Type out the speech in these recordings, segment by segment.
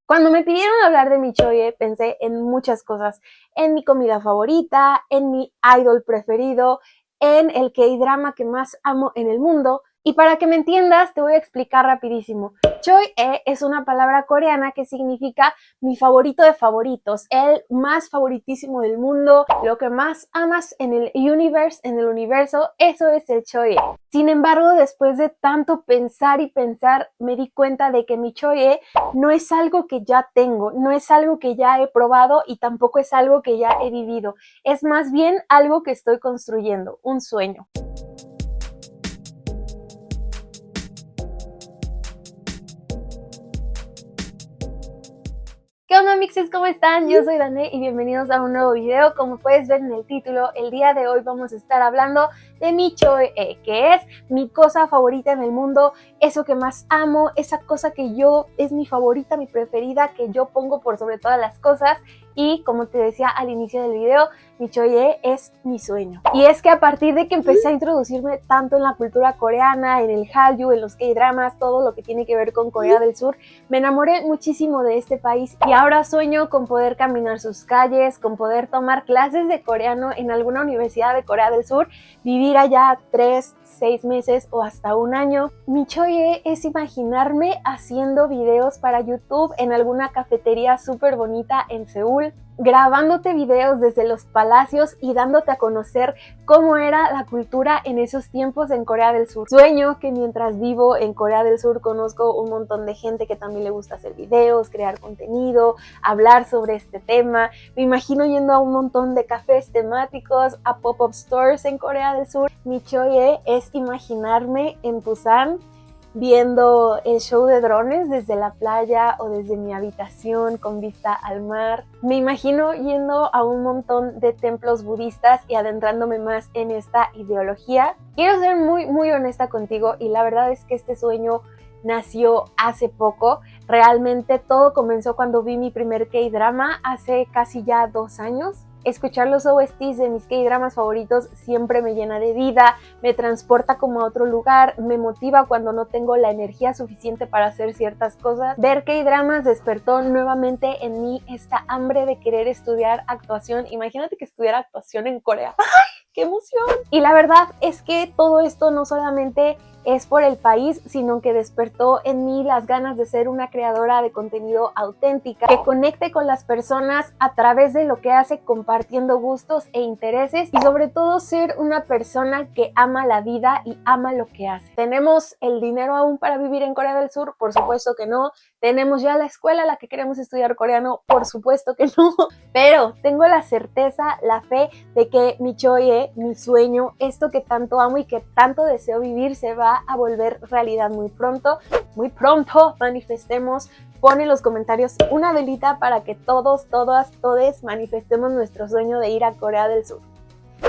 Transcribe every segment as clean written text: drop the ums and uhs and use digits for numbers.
Cuando me pidieron hablar de mi choye, pensé en muchas cosas, en mi comida favorita, en mi idol preferido, en el K-drama que más amo en el mundo. Y para que me entiendas, te voy a explicar rapidísimo. Choe es una palabra coreana que significa mi favorito de favoritos, el más favoritísimo del mundo, lo que más amas en el universo, eso es el choe. Sin embargo, después de tanto pensar y pensar, me di cuenta de que mi choe no es algo que ya tengo, no es algo que ya he probado y tampoco es algo que ya he vivido. Es más bien algo que estoy construyendo, un sueño. ¿Qué onda, mixes? ¿Cómo están? Yo soy Dané y bienvenidos a un nuevo video. Como puedes ver en el título, el día de hoy vamos a estar hablando de mi choe, que es mi cosa favorita en el mundo, eso que más amo, esa cosa que es mi favorita, mi preferida, que yo pongo por sobre todas las cosas. Y como te decía al inicio del video, mi choe es mi sueño. Y es que a partir de que empecé a introducirme tanto en la cultura coreana, en el Hallyu, en los K-dramas, todo lo que tiene que ver con Corea del Sur, me enamoré muchísimo de este país y ahora sueño con poder caminar sus calles, con poder tomar clases de coreano en alguna universidad de Corea del Sur, vivir allá 3, 6 meses o hasta un año. Mi choe es imaginarme haciendo videos para YouTube en alguna cafetería súper bonita en Seúl, grabándote videos desde los palacios y dándote a conocer cómo era la cultura en esos tiempos en Corea del Sur. Sueño que mientras vivo en Corea del Sur conozco un montón de gente que también le gusta hacer videos, crear contenido, hablar sobre este tema. Me imagino yendo a un montón de cafés temáticos, a pop-up stores en Corea del Sur. Mi choe es imaginarme en Busan viendo el show de drones desde la playa o desde mi habitación con vista al mar. Me imagino yendo a un montón de templos budistas y adentrándome más en esta ideología. Quiero ser muy honesta contigo y la verdad es que este sueño nació hace poco. Realmente todo comenzó cuando vi mi primer K-drama hace casi ya 2 años. Escuchar los OSTs de mis K-dramas favoritos siempre me llena de vida, me transporta como a otro lugar, me motiva cuando no tengo la energía suficiente para hacer ciertas cosas. Ver K-dramas despertó nuevamente en mí esta hambre de querer estudiar actuación. Imagínate que estudiara actuación en Corea. ¡Ay, qué emoción! Y la verdad es que todo esto no solamente es por el país, sino que despertó en mí las ganas de ser una creadora de contenido auténtica, que conecte con las personas a través de lo que hace, compartiendo gustos e intereses y sobre todo ser una persona que ama la vida y ama lo que hace. ¿Tenemos el dinero aún para vivir en Corea del Sur? Por supuesto que no. ¿Tenemos ya la escuela a la que queremos estudiar coreano? Por supuesto que no. Pero tengo la certeza, la fe de que mi choe, mi sueño, esto que tanto amo y que tanto deseo vivir, se va a volver realidad muy pronto. Muy pronto manifestemos. Pon en los comentarios una velita para que todos, todas, todes manifestemos nuestro sueño de ir a Corea del Sur.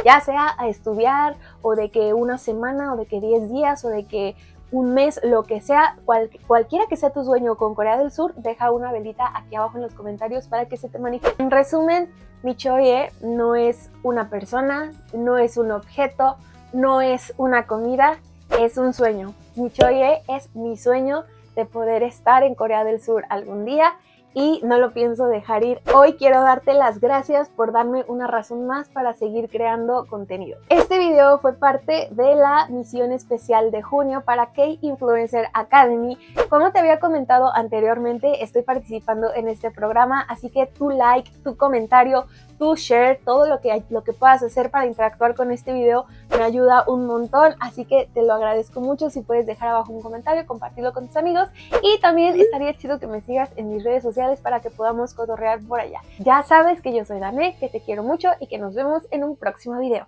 Ya sea a estudiar, o de que una semana, o de que 10 días, o de que un mes, lo que sea, cualquiera que sea tu sueño con Corea del Sur, deja una velita aquí abajo en los comentarios para que se te manifieste. En resumen, mi choe no es una persona, no es un objeto, no es una comida, es un sueño. Mi choe es mi sueño de poder estar en Corea del Sur algún día y no lo pienso dejar ir. Hoy quiero darte las gracias por darme una razón más para seguir creando contenido. Este video fue parte de la misión especial de junio para K-Influencer Academy. Como te había comentado anteriormente, estoy participando en este programa, así que tu like, tu comentario, tu share, todo lo que puedas hacer para interactuar con este video me ayuda un montón, así que te lo agradezco mucho. Si puedes dejar abajo un comentario, compartirlo con tus amigos y también estaría chido que me sigas en mis redes sociales para que podamos cotorrear por allá. Ya sabes que yo soy Dané, que te quiero mucho y que nos vemos en un próximo video.